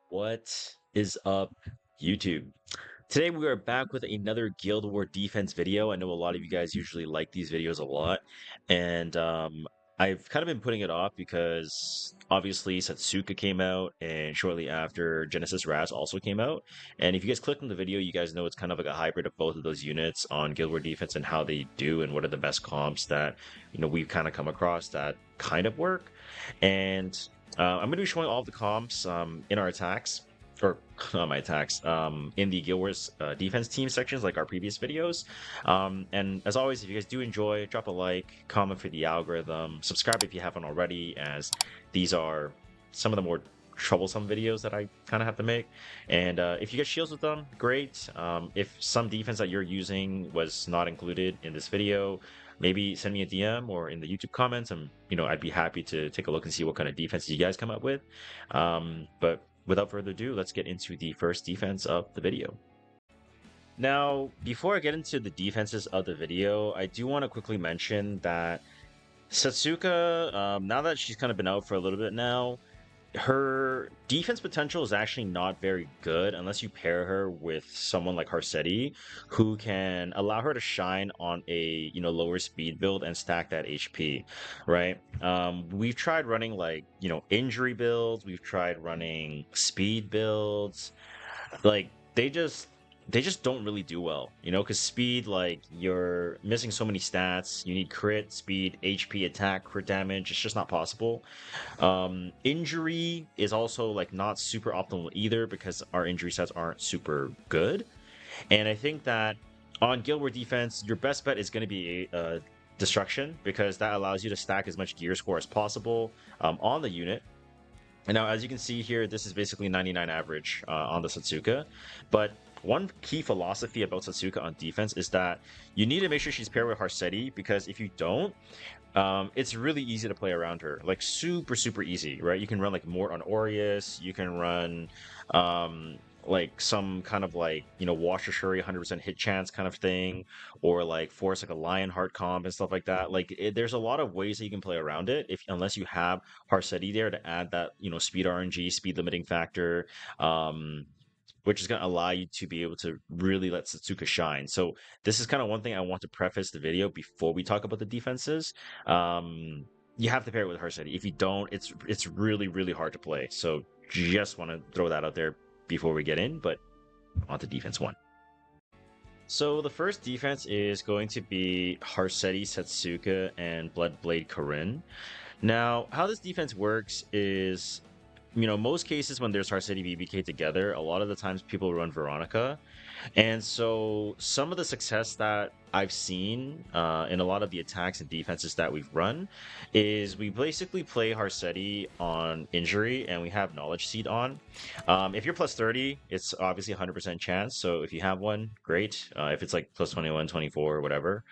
What is up, YouTube? Today we are back with another Guild War defense video. I know a lot of you guys usually like these videos a lot, and I've kind of been putting it off because obviously Setsuka came out, and shortly after Genesis Raz also came out. And if you guys click on the video, you guys know it's kind of like a hybrid of both of those units on Guild War defense and how they do and what are the best comps that we've kind of come across that kind of work. And I'm going to be showing all of the comps in our attacks, or not my attacks, in the Guild Wars defense team sections like our previous videos. And as always, if you guys do enjoy, drop a like, comment for the algorithm, subscribe if you haven't already, as these are some of the more troublesome videos that I kind of have to make. And if you get shields with them, great. If some defense that you're using was not included in this video, maybe send me a DM or in the YouTube comments, and I'd be happy to take a look and see what kind of defenses you guys come up with. But without further ado, let's get into the first defense of the video. Now, before I get into the defenses of the video, I do want to quickly mention that Setsuka, now that she's kind of been out for a little bit now, her defense potential is actually not very good unless you pair her with someone like Harsetti, who can allow her to shine on a lower speed build and stack that HP, right? We've tried running like injury builds, we've tried running speed builds, like they just don't really do well, because speed, like, you're missing so many stats. You need crit, speed, HP, attack, crit damage. It's just not possible. Injury is also like not super optimal either because our injury stats aren't super good. And I think that on Guild War defense, your best bet is going to be destruction, because that allows you to stack as much gear score as possible on the unit. And now, as you can see here, this is basically 99 average on the Setsuka. But one key philosophy about Setsuka on defense is that you need to make sure she's paired with Harsetti, because if you don't, it's really easy to play around her. Like, super easy, right? You can run like Mort on Aureus, you can run like some kind of like Washer Shuri 100% hit chance kind of thing, or like force like a Lionheart comp and stuff like that. Like, there's a lot of ways that you can play around it, if unless you have Harsetti there to add that speed RNG, speed limiting factor, which is going to allow you to be able to really let Setsuka shine. So this is kind of one thing I want to preface the video before we talk about the defenses. You have to pair it with Harsetti. If you don't, it's really hard to play. So just want to throw that out there before we get in, but on to defense one. So the first defense is going to be Harsetti, Setsuka, and Bloodblade Corinne. Now, how this defense works is, most cases when there's Harsetti BBK together, a lot of the times people run Veronica. And so some of the success that I've seen in a lot of the attacks and defenses that we've run is we basically play Harsetti on injury and we have Knowledge Seed on. If you're plus 30, it's obviously 100% chance. So if you have one, great. If it's like plus 21, 24, or whatever,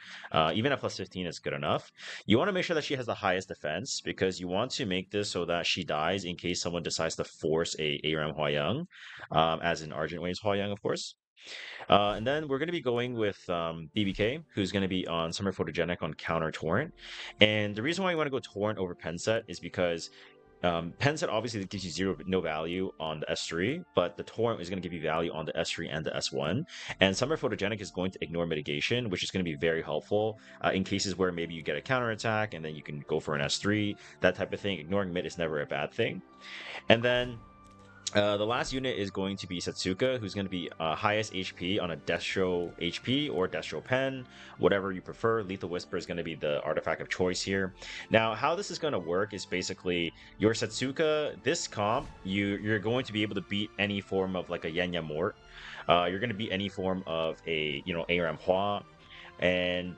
even at plus 15 is good enough. You want to make sure that she has the highest defense, because you want to make this so that she dies in case someone decides to force a ARAM Hua as in Argent Waves Hua, of course. And then we're going to be going with BBK, who's going to be on Summer Photogenic on counter Torrent. And the reason why you want to go Torrent over Penset is because Penset obviously gives you no value on the S3, but the Torrent is going to give you value on the S3 and the S1. And Summer Photogenic is going to ignore mitigation, which is going to be very helpful in cases where maybe you get a counter attack and then you can go for an S3, that type of thing. Ignoring mid is never a bad thing. And then the last unit is going to be Setsuka, who's going to be highest HP on a Destro HP or Destro Pen, whatever you prefer. Lethal Whisper is going to be the artifact of choice here. Now, how this is going to work is basically your Setsuka, this comp, you're going to be able to beat any form of like a Yenya Mort. You're going to beat any form of a, ARAM Hua. And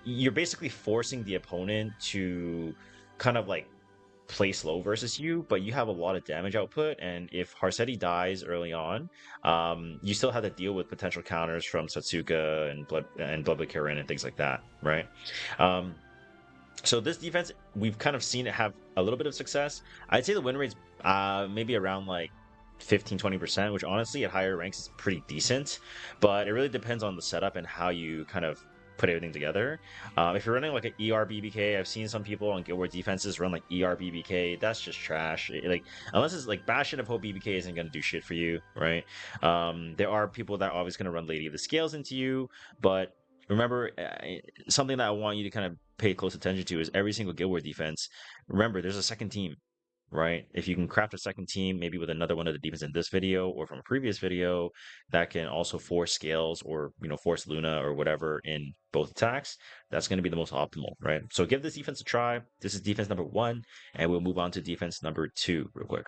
you're basically forcing the opponent to kind of like play slow versus you, but you have a lot of damage output, and if Harsetti dies early on, you still have to deal with potential counters from Setsuka and Bloodblade Corinne and things like that, right? So this defense, we've kind of seen it have a little bit of success. I'd say the win rate's maybe around like 15-20%, which honestly at higher ranks is pretty decent, but it really depends on the setup and how you kind of put everything together. If you're running like an ER I've seen some people on Guild Wars defenses run like ER That's just trash. Like unless it's like Bastion of Hope BBK isn't gonna do shit for you, right? There are people that are always gonna run Lady of the Scales into you, but remember something that I want you to kind of pay close attention to is every single Guild Wars defense. Remember, there's a second team, right? If you can craft a second team, maybe with another one of the demons in this video or from a previous video, that can also force scales or force Luna or whatever in both attacks, that's going to be the most optimal, right? So give this defense a try. This is defense number 1, and we'll move on to defense number 2 real quick.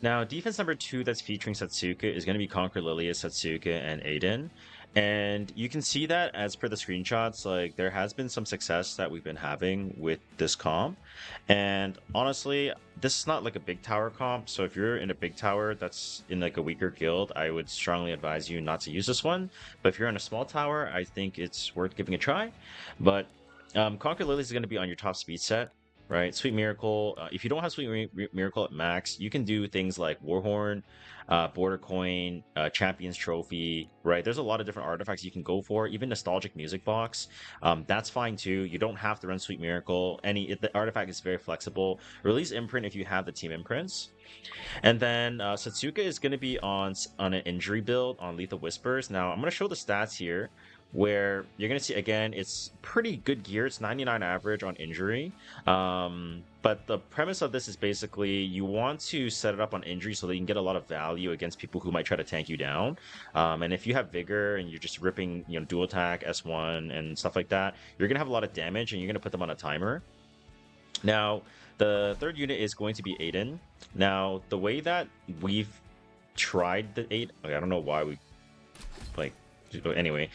Now, defense number 2 that's featuring Setsuka is going to be Conquer Lilia, Setsuka, and Aiden. And you can see that as per the screenshots, like there has been some success that we've been having with this comp. And honestly, this is not like a big tower comp. So if you're in a big tower that's in like a weaker guild, I would strongly advise you not to use this one. But if you're in a small tower, I think it's worth giving a try. But Conquer Lily is going to be on your top speed set. Right, Sweet Miracle. If you don't have Sweet Miracle at max, you can do things like Warhorn, Border Coin, Champions Trophy. Right, there's a lot of different artifacts you can go for. Even Nostalgic Music Box, that's fine too. You don't have to run Sweet Miracle. The artifact is very flexible. Release Imprint if you have the team imprints. And then Setsuka is going to be on an injury build on Lethal Whispers. Now I'm going to show the stats here, where you're going to see, again, it's pretty good gear. It's 99 average on injury. But the premise of this is basically you want to set it up on injury so that you can get a lot of value against people who might try to tank you down. And if you have Vigor and you're just ripping dual attack, S1, and stuff like that, you're going to have a lot of damage and you're going to put them on a timer. Now, the third unit is going to be Aiden. Now, the way that we've tried the 8, I don't know why we, like, anyway,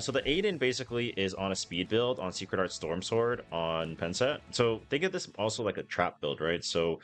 so the Aiden basically is on a speed build on Secret Art Storm Sword on Penset. So think of this also like a trap build, right? So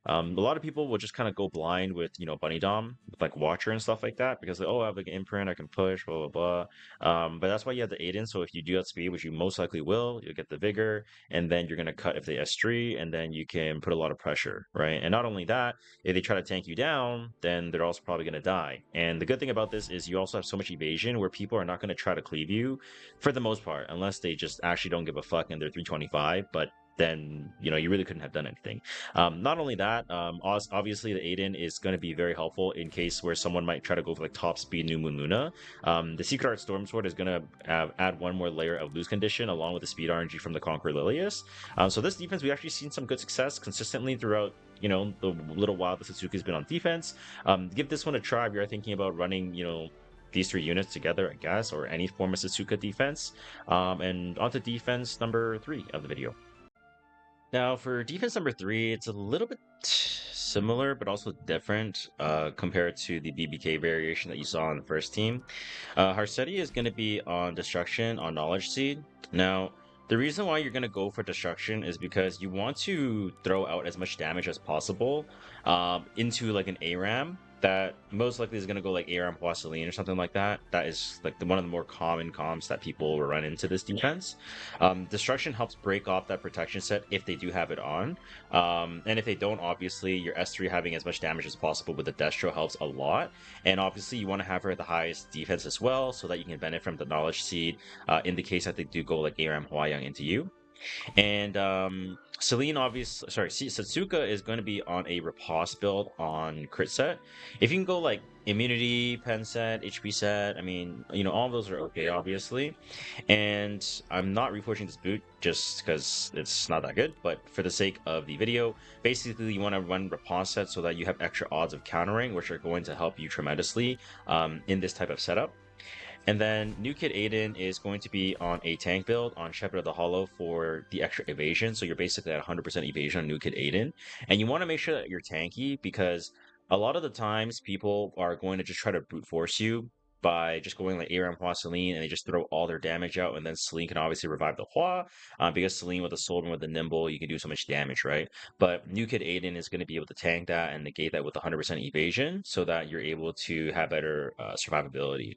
a lot of people will just kind of go blind with Bunny Dom, like Watcher and stuff like that, because I have like an imprint, I can push, blah blah blah. But that's why you have the Aiden. So if you do have speed, which you most likely will, you'll get the Vigor, and then you're gonna cut if they S3, and then you can put a lot of pressure, right? And not only that, if they try to tank you down, then they're also probably gonna die. And the good thing about this is you also have so much evasion where people are not gonna try to cleave you for the most part, unless they just actually don't give a fuck and they're 325. But then you really couldn't have done anything. Not only that, obviously the Aiden is going to be very helpful in case where someone might try to go for like top speed New Moon Luna. The Secret Art Storm Sword is going to add one more layer of lose condition along with the speed RNG from the Conqueror Lilius. So this defense, we've actually seen some good success consistently throughout the little while that Setsuka's been on defense. Give this one a try if you're thinking about running these 3 units together, I guess, or any form of Setsuka defense. And on to defense number 3 of the video. Now, for defense number 3, it's a little bit similar, but also different compared to the BBK variation that you saw on the first team. Harsetti is going to be on Destruction on Knowledge Seed. Now, the reason why you're going to go for Destruction is because you want to throw out as much damage as possible into like an ARAM that most likely is going to go like ARAM Poisseline or something like that. That is like one of the more common comps that people will run into this defense. Destruction helps break off that protection set if they do have it on. And if they don't, obviously your S3 having as much damage as possible with the Destro helps a lot. And obviously you want to have her at the highest defense as well so that you can benefit from the Knowledge Seed in the case that they do go like ARAM Hwayoung into you. And Setsuka is going to be on a Riposte build on crit set. If you can go like immunity, pen set, HP set, I mean, all of those are okay, obviously. And I'm not reforging this boot just because it's not that good, but for the sake of the video, basically you want to run Riposte set so that you have extra odds of countering, which are going to help you tremendously in this type of setup. And then New Kid Aiden is going to be on a tank build on Shepherd of the Hollow for the extra evasion. So you're basically at 100% evasion on New Kid Aiden. And you want to make sure that you're tanky because a lot of the times people are going to just try to brute force you by just going like ARAM Hua Celine and they just throw all their damage out, and then Celine can obviously revive the Hua because Celine with the Sword and with the Nimble, you can do so much damage, right? But New Kid Aiden is going to be able to tank that and negate that with 100% evasion so that you're able to have better survivability.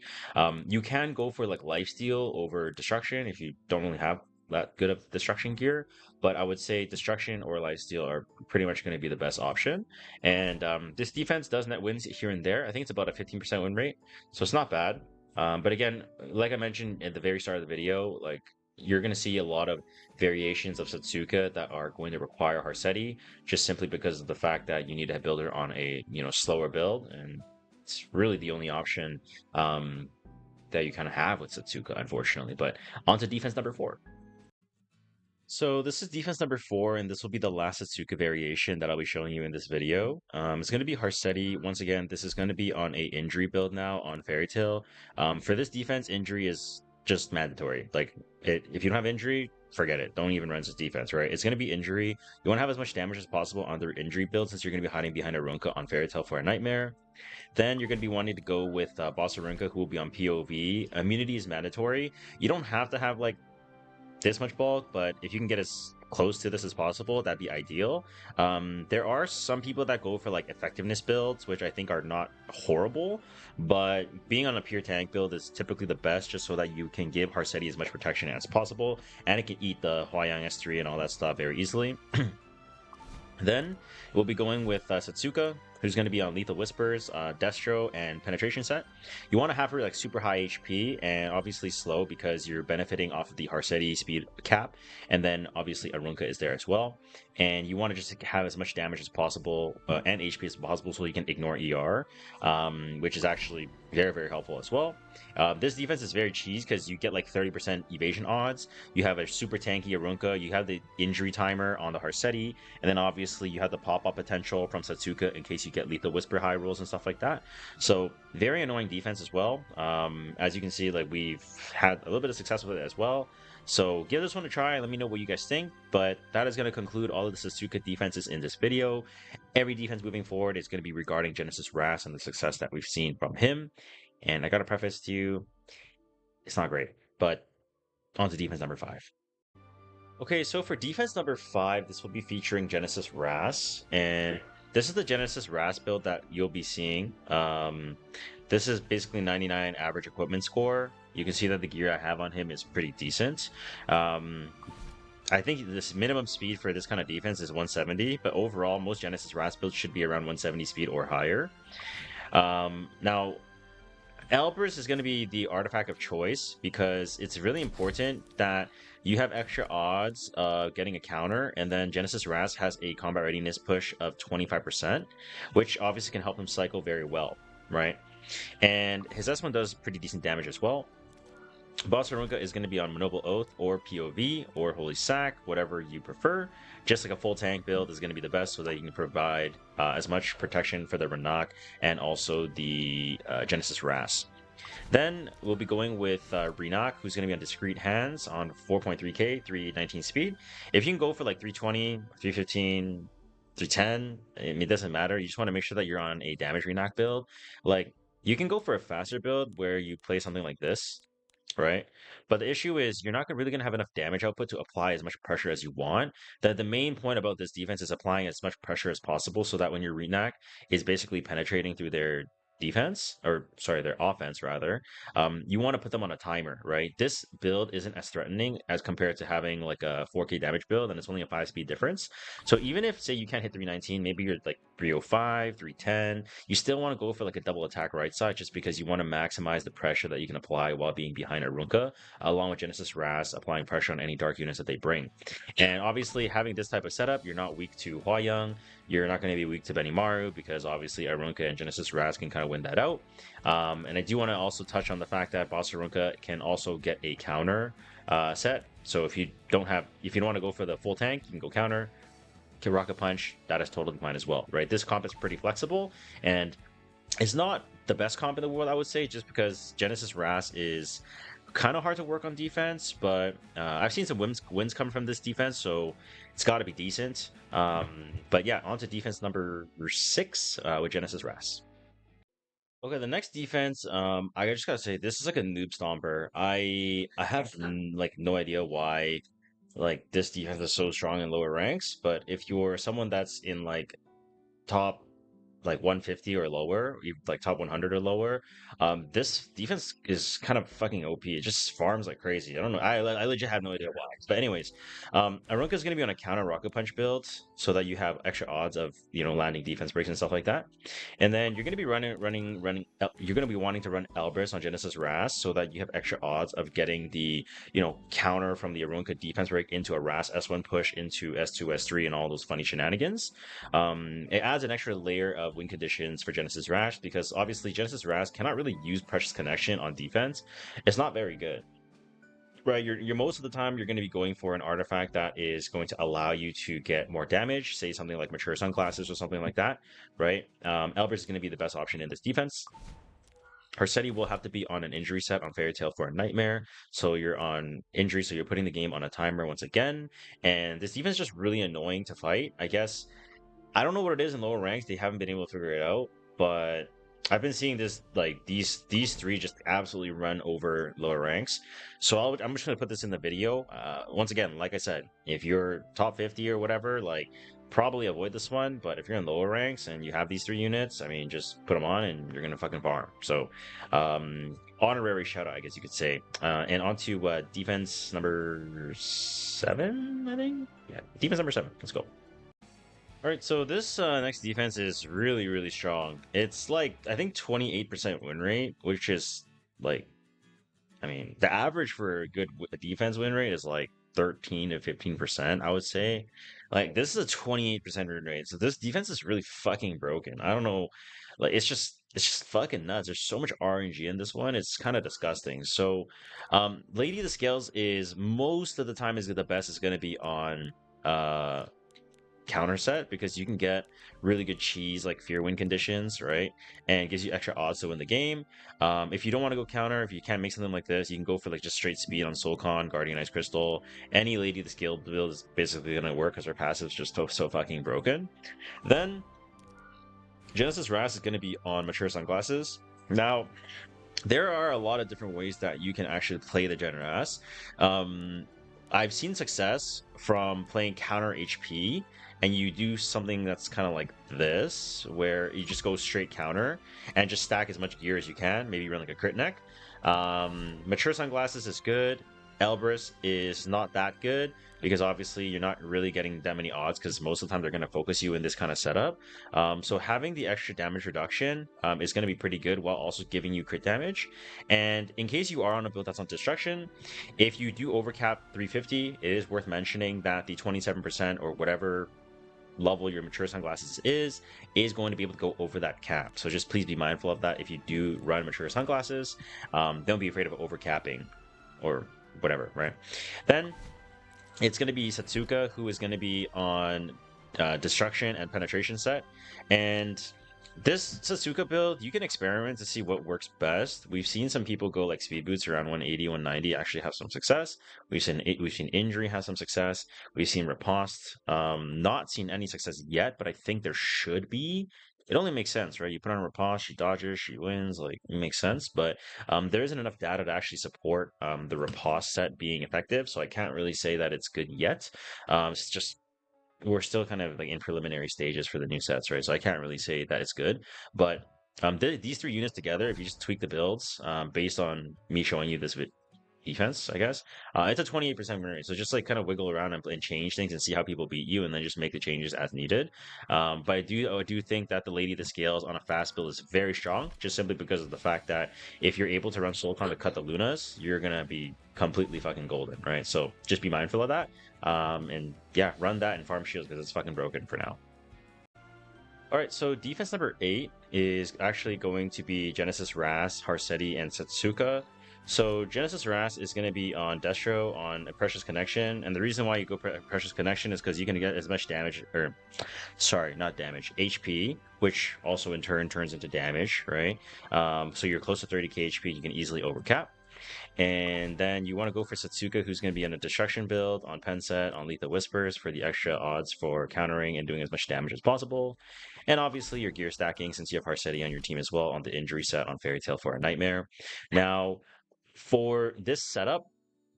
You can go for like lifesteal over destruction if you don't really have that good of destruction gear, but I would say destruction or lifesteal are pretty much going to be the best option. And this defense does net wins here and there. I think it's about a 15% win rate, so it's not bad. But again, like I mentioned at the very start of the video, like you're going to see a lot of variations of Setsuka that are going to require Harseti, just simply because of the fact that you need to build her on a slower build, and it's really the only option um, that you kind of have with Setsuka, unfortunately. But on to defense number four. So this is defense number four, and this will be the last Setsuka variation that I'll be showing you in this video. It's going to be Harseti. Once again, this is going to be on a injury build now on Fairy Tail. For this defense, injury is just mandatory. Like if you don't have injury, forget it. Don't even run this defense, right? It's going to be injury. You want to have as much damage as possible on their injury build since you're going to be hiding behind Arunka on Fairy Tail for a Nightmare. Then you're going to be wanting to go with Boss Arunka, who will be on POV. Immunity is mandatory. You don't have to have like this much bulk, but if you can get as close to this as possible, that'd be ideal. There are some people that go for like effectiveness builds, which I think are not horrible, but being on a pure tank build is typically the best just so that you can give Harseti as much protection as possible, and it can eat the Hwayoung S3 and all that stuff very easily. Then we'll be going with Setsuka, who's going to be on Lethal Whispers, Destro, and Penetration set. You want to have her like super high HP and obviously slow because you're benefiting off of the Harseti speed cap, and then obviously Arunka is there as well. And you want to just have as much damage as possible and HP as possible so you can ignore ER, which is actually very, very helpful as well. This defense is very cheese because you get like 30% evasion odds. You have a super tanky Arunka, you have the injury timer on the Harseti, and then obviously you have the pop-up potential from Setsuka in case you get Lethal Whisper high rolls and stuff like that. So very annoying defense as well. As you can see, like we've had a little bit of success with it as well. So give this one a try and let me know what you guys think. But that is going to conclude all of the Setsuka defenses in this video. Every defense moving forward is going to be regarding Genesis Ras and the success that we've seen from him. And I got to preface to you, it's not great. But on to defense number five. Okay, so for defense number five, this will be featuring Genesis Ras, and this is the Genesis Ras build that you'll be seeing. This is basically 99 average equipment score. You can see that the gear I have on him is pretty decent. I think this minimum speed for this kind of defense is 170, but overall, most Genesis Ras builds should be around 170 speed or higher. Now, Elbrus is going to be the artifact of choice because it's really important that you have extra odds of getting a counter, and then Genesis Ras has a combat readiness push of 25%, which obviously can help him cycle very well, right? And his S1 does pretty decent damage as well. Boss Arunka is going to be on Noble Oath or POV or Holy Sack, whatever you prefer. Just like a full tank build is going to be the best so that you can provide as much protection for the Renak and also the Genesis Ras. Then we'll be going with Renak, who's going to be on Discreet Hands on 4.3k, 319 speed. If you can go for like 320, 315, 310, I mean, it doesn't matter. You just want to make sure that you're on a damage Renak build. Like, you can go for a faster build where you play something like this, right? But the issue is you're not really going to have enough damage output to apply as much pressure as you want. The main point about this defense is applying as much pressure as possible so that when your Renak is basically penetrating through their defense, or sorry, their offense rather, you want to put them on a timer, right? This build isn't as threatening as compared to having like a 4k damage build, and it's only a 5-speed difference. So even if, say, you can't hit 319, maybe you're like 305, 310, you still want to go for like a double attack right side just because you want to maximize the pressure that you can apply while being behind Arunka, along with Genesis Ras applying pressure on any dark units that they bring. And obviously, having this type of setup, you're not weak to Hwayoung, you're not going to be weak to Benimaru because obviously Arunka and Genesis Ras can kind of win that out. And I do want to also touch on the fact that Boss Arunka can also get a counter set. So if you don't want to go for the full tank, you can go counter, can Rocket Punch. That is totally fine as well, right? This comp is pretty flexible, and it's not the best comp in the world, I would say, just because Genesis Ras is kind of hard to work on defense, but I've seen some wins come from this defense, so it's got to be decent. But yeah, on to defense number 6 with Genesis Ras. Okay, the next defense, I just gotta say, this is like a noob stomper. I have like no idea why like this defense is so strong in lower ranks, but if you're someone that's in like top like 150 or lower, like top 100 or lower, this defense is kind of fucking OP. It just farms like crazy. I don't know. I legit have no idea why. But anyways, Arunka is going to be on a counter rocket punch build so that you have extra odds of landing defense breaks and stuff like that. And then you're going to be You're going to be wanting to run Elbrus on Genesis Ras so that you have extra odds of getting the counter from the Arunka defense break into a Ras S1 push into S2 S3 and all those funny shenanigans. It adds an extra layer of win conditions for Genesis Rash because obviously Genesis Rash cannot really use Precious Connection on defense. It's not very good. Right, you're most of the time you're going to be going for an artifact that is going to allow you to get more damage, say something like Mature Sunglasses or something like that, right? Elbrus is going to be the best option in this defense. Harsetti will have to be on an injury set on Fairy Tale for a Nightmare. So you're on injury, so you're putting the game on a timer once again. And this defense is just really annoying to fight. I guess I don't know what it is in lower ranks. They haven't been able to figure it out, but I've been seeing this like these three just absolutely run over lower ranks. So I'm just gonna put this in the video. Once again, like I said, if you're top 50 or whatever, like probably avoid this one. But if you're in lower ranks and you have these three units, I mean, just put them on and you're gonna fucking farm. So, honorary shout out, I guess you could say. And on to defense number 7, I think. Yeah, defense number 7. Let's go. All right, so this next defense is really, really strong. It's like, I think 28% win rate, which is like, I mean, the average for a good defense win rate is like 13 to 15%, I would say. Like, this is a 28% win rate. So this defense is really fucking broken. I don't know. Like, it's just fucking nuts. There's so much RNG in this one. It's kind of disgusting. So, Lady of the Scales is most of the time is the best is going to be on counter set because you can get really good cheese like fear win conditions, right? And it gives you extra odds to win the game. If you don't want to go counter, if you can't make something like this, you can go for like just straight speed on Soulcon, Guardian Ice Crystal. Any Lady of the Scale build is basically gonna work because her passive is just so fucking broken. Then Genesis Ras is gonna be on Mature Sunglasses. Now, there are a lot of different ways that you can actually play the Gen Ras. I've seen success from playing counter HP, and you do something that's kind of like this, where you just go straight counter and just stack as much gear as you can. Maybe run like a crit neck. Mature Sunglasses is good. Elbrus is not that good because obviously you're not really getting that many odds because most of the time they're going to focus you in this kind of setup. So having the extra damage reduction is going to be pretty good while also giving you crit damage. And in case you are on a build that's on destruction, if you do overcap 350, it is worth mentioning that the 27% or whatever level your Mature Sunglasses is going to be able to go over that cap. So just please be mindful of that if you do run Mature Sunglasses. Don't be afraid of overcapping or whatever, right? Then it's going to be Setsuka, who is going to be on Destruction and Penetration set. And this Setsuka build, you can experiment to see what works best. We've seen some people go like speed boots around 180, 190, actually have some success. We've seen Injury have some success. We've seen Riposte, not seen any success yet, but I think there should be. It only makes sense, right? You put on Riposte, she dodges, she wins, like it makes sense. But there isn't enough data to actually support the Riposte set being effective, so I can't really say that it's good yet. It's just we're still kind of like in preliminary stages for the new sets, right? So I can't really say that it's good, but these three units together, if you just tweak the builds based on me showing you this defense, I guess, it's a 28% win rate. So just like kind of wiggle around and change things and see how people beat you, and then just make the changes as needed. But I do think that the Lady of the Scales on a fast build is very strong, just simply because of the fact that if you're able to run Soulcon to cut the Lunas, you're gonna be completely fucking golden, right? So just be mindful of that. And yeah, run that and farm shields because it's fucking broken for now. All right, so defense number 8 is actually going to be Genesis Ras, Harsetti, and Setsuka. So Genesis Ras is going to be on Destro on a Precious Connection, and the reason why you go Precious Connection is because you can get as much damage, or sorry, not damage, HP, which also in turn turns into damage, right? So you're close to 30k HP, you can easily overcap. And then you want to go for Setsuka, who's going to be on a Destruction build, on Pen set, on Lethal Whispers for the extra odds for countering and doing as much damage as possible. And obviously your gear stacking, since you have Harsetti on your team as well, on the Injury set on Fairy Tale for a Nightmare. Now, for this setup,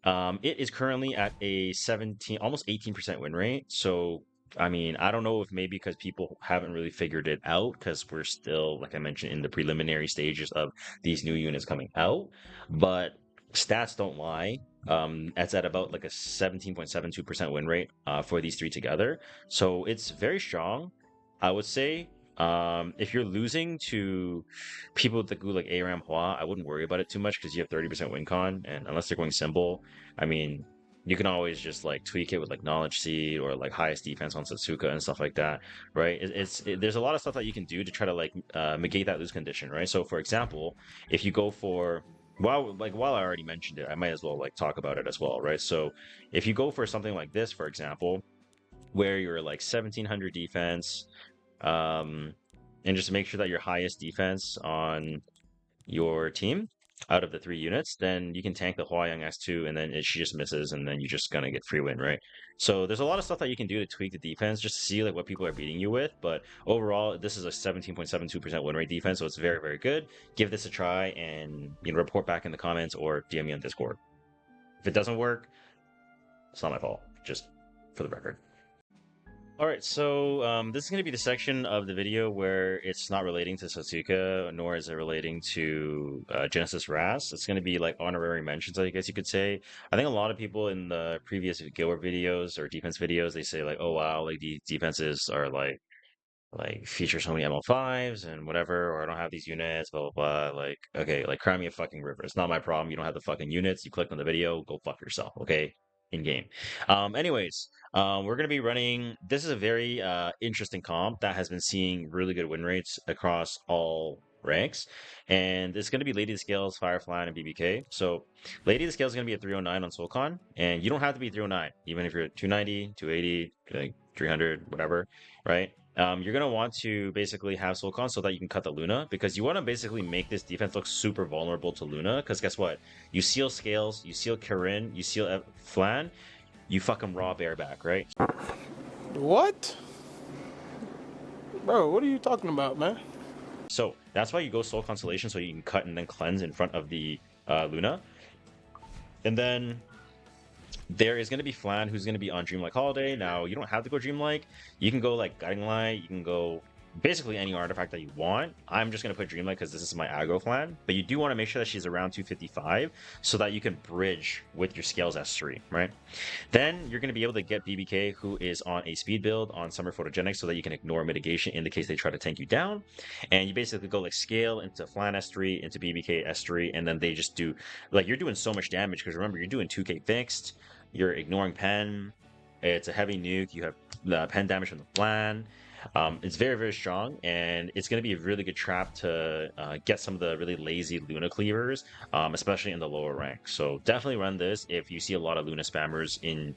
it is currently at a 17, almost 18% win rate. So I mean, I don't know if maybe because people haven't really figured it out because we're still, like I mentioned, in the preliminary stages of these new units coming out. But stats don't lie. It's at about like a 17.72% win rate for these three together. So it's very strong, I would say. If you're losing to people with the glue like Aram Hua, I wouldn't worry about it too much because you have 30% win con, and unless they're going symbol, I mean, you can always just like tweak it with like knowledge seed or like highest defense on Setsuka and stuff like that, right? There's a lot of stuff that you can do to try to like negate that lose condition, right? So for example, if you go for while I already mentioned it, I might as well like talk about it as well, right? So if you go for something like this, for example, where you're like 1700 defense, um, and just make sure that your highest defense on your team out of the three units, then you can tank the Hua Young S2 and then she just misses and then you're just gonna get free win, right? So there's a lot of stuff that you can do to tweak the defense just to see like what people are beating you with. But overall, this is a 17.72% win rate defense, so it's very, very good. Give this a try and report back in the comments or DM me on Discord. If it doesn't work, it's not my fault, just for the record. All right, so this is going to be the section of the video where it's not relating to Setsuka, nor is it relating to Genesis Ras. It's going to be like honorary mentions, I guess you could say. I think a lot of people in the previous Guild videos or defense videos, they say like, oh wow, like these defenses are like feature so many ML5s and whatever, or I don't have these units, blah blah blah. Like, okay, like cry me a fucking river. It's not my problem. You don't have the fucking units. You clicked on the video, go fuck yourself, okay? In game. Anyways, we're gonna be running. This is a very interesting comp that has been seeing really good win rates across all ranks, and it's gonna be Lady of the Scales, Firefly, and BBK. So, Lady of the Scales is gonna be at 309 on SoulCon, and you don't have to be 309, even if you're at 290, 280, like 300, whatever, right? You're going to want to basically have Solcon so that you can cut the Luna, because you want to basically make this defense look super vulnerable to Luna, because guess what? You seal Scales, you seal Kirin, you seal Flan, you fucking raw bareback, right? What? Bro, what are you talking about, man? So that's why you go Soul Constellation, so you can cut and then cleanse in front of the Luna. And then there is going to be Flan, who's going to be on Dreamlike Holiday. Now, you don't have to go Dreamlike. You can go like Guiding Light. You can go basically any artifact that you want. I'm just going to put Dreamlike because this is my aggro Flan. But you do want to make sure that she's around 255 so that you can bridge with your Scales S3, right? Then you're going to be able to get BBK, who is on a speed build on Summer Photogenic, so that you can ignore mitigation in the case they try to tank you down. And you basically go like Scale into Flan S3, into BBK S3, and then they just do, like, you're doing so much damage because remember, you're doing 2k fixed. You're ignoring pen. It's a heavy nuke. You have the pen damage from the Flan. It's very, very strong, and it's going to be a really good trap to get some of the really lazy Luna cleavers, especially in the lower rank. So definitely run this if you see a lot of Luna spammers in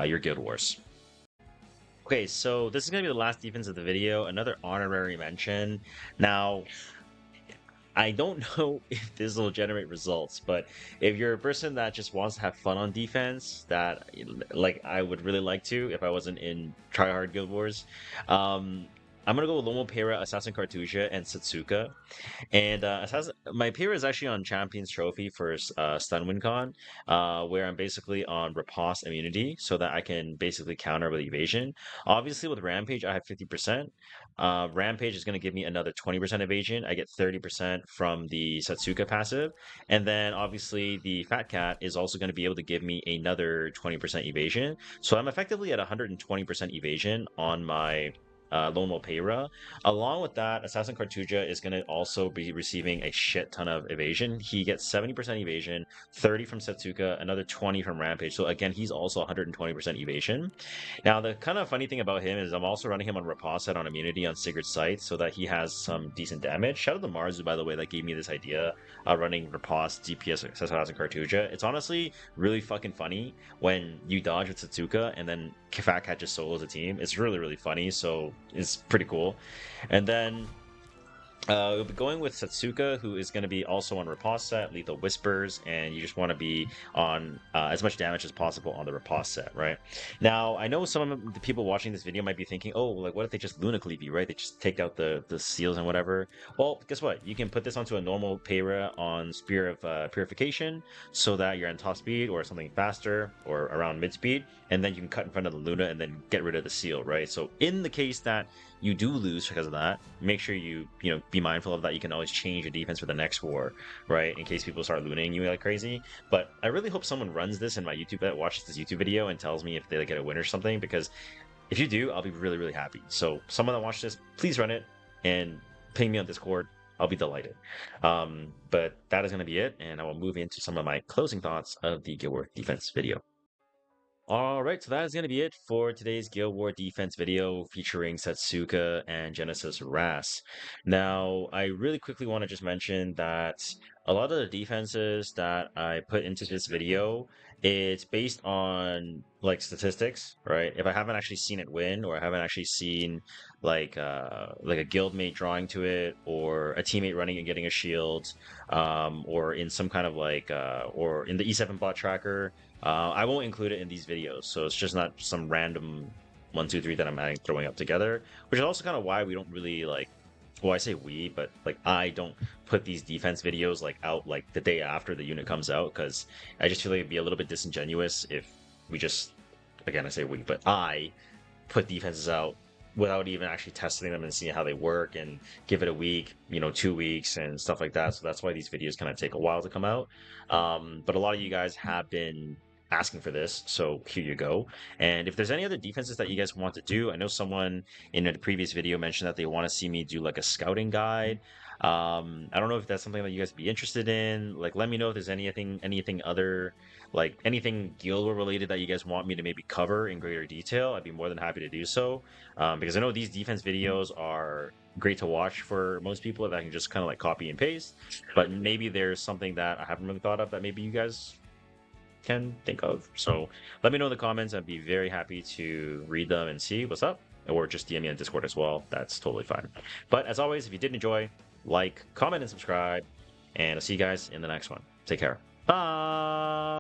your Guild Wars. Okay, so this is going to be the last defense of the video, another honorary mention. Now, I don't know if this will generate results, but if you're a person that just wants to have fun on defense, that like I would really like to if I wasn't in tryhard Guild Wars, I'm gonna go with Lomo Pera, Assassin Cartusia, and Setsuka. And my peer is actually on Champions Trophy for Stun Win Con, where I'm basically on Riposte immunity, so that I can basically counter with evasion. Obviously, with Rampage, I have 50%. Rampage is going to give me another 20% evasion. I get 30% from the Setsuka passive. And then obviously the Fat Cat is also going to be able to give me another 20% evasion. So I'm effectively at 120% evasion on my Lone Wolf Payra. Along with that, Assassin Cartuja is going to also be receiving a shit ton of evasion. He gets 70% evasion, 30 from Setsuka, another 20 from Rampage. So again, he's also 120% evasion. Now, the kind of funny thing about him is I'm also running him on Riposte on immunity on Sigurd's Sight so that he has some decent damage. Shout out to Marzu, by the way, that gave me this idea running Riposte, DPS, Assassin Cartuja. It's honestly really fucking funny when you dodge with Setsuka and then Fat Cat just solos a team. It's really, really funny, so it's pretty cool. And then We'll be going with Setsuka, who is going to be also on Riposte set, Lethal Whispers, and you just want to be on as much damage as possible on the Riposte set, right? Now, I know some of the people watching this video might be thinking, oh, like, what if they just Luna Cleave you, right? They just take out the seals and whatever. Well, guess what? You can put this onto a normal Payra on Spear of Purification, so that you're on top speed or something faster or around mid speed, and then you can cut in front of the Luna and then get rid of the seal, right? So in the case that you do lose because of that, make sure you be mindful of that. You can always change your defense for the next war, right? In case people start looting you like crazy. But I really hope someone runs this in my YouTube, that watches this YouTube video and tells me if they get a win or something, because if you do, I'll be really, really happy. So someone that watched this, please run it and ping me on Discord. I'll be delighted. But that is going to be it, and I will move into some of my closing thoughts of the Guild Wars defense video. All right, so that is going to be it for today's Guild War defense video featuring Setsuka and Genesis Ras. Now, I really quickly want to just mention that a lot of the defenses that I put into this video, it's based on like statistics, right? If I haven't actually seen it win, or I haven't actually seen like a guildmate drawing to it, or a teammate running and getting a shield, or in some kind of or in the E7 bot tracker. I won't include it in these videos, so it's just not some random 1, 2, 3 that I'm throwing up together, which is also kind of why we don't really well, I say we, but like I don't put these defense videos out like the day after the unit comes out, because I just feel like it'd be a little bit disingenuous if we just, again, I say we, but I put defenses out without even actually testing them and seeing how they work, and give it a week, 2 weeks and stuff like that. So that's why these videos kind of take a while to come out. But a lot of you guys have been asking for this, so here you go. And if there's any other defenses that you guys want to do, I know someone in a previous video mentioned that they want to see me do like a scouting guide. I don't know if that's something that you guys would be interested in. Like, let me know if there's anything other, like anything Guild War related that you guys want me to maybe cover in greater detail. I'd be more than happy to do so, because I know these defense videos are great to watch for most people that can just kind of like copy and paste, but maybe there's something that I haven't really thought of that maybe you guys can think of. So let me know in the comments. I'd be very happy to read them and see what's up, or just DM me on Discord as well. That's totally fine. But as always, if you did enjoy, like, comment, and subscribe, and I'll see you guys in the next one. Take care. Bye.